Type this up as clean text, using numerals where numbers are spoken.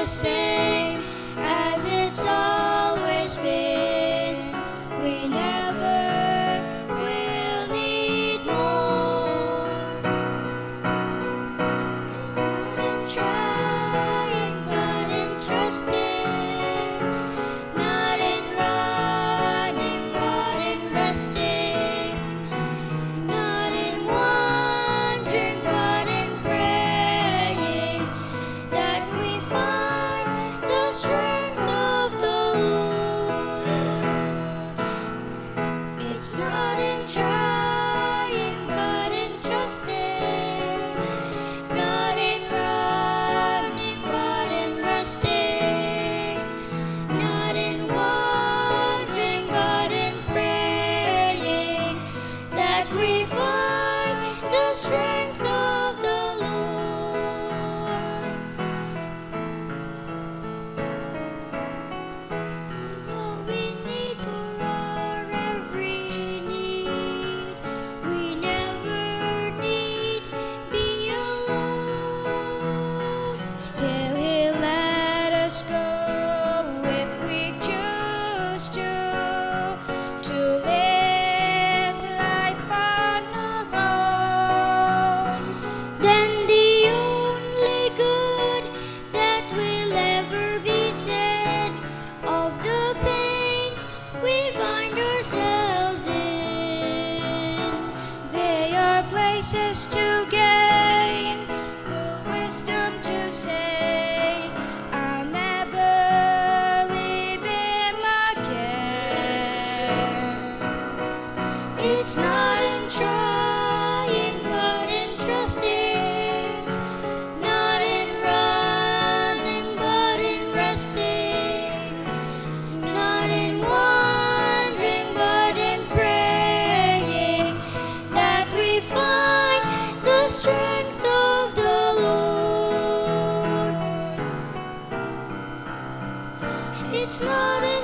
same as it's always been. We never will need more. It's not in trying, but in trusting. Not in running, but in resting. Not in wondering, but in praying. That we find the strength of the Lord. It's not in trying, but in trusting. Not in running, but in resting. Not in wondering, but in praying. That we find the strength of the Lord. He's all we need for our every need. We never need be alone. Still He'll let us go if we choose to live life on our own. Then the only good that will ever be said of the pains we find ourselves in, they are places to gain the wisdom to say, I'll never leave Him again. It's not in trying, but in trusting. Not in running, but in resting. Not in wondering, but in praying. That we find the strength of the Lord. It's not in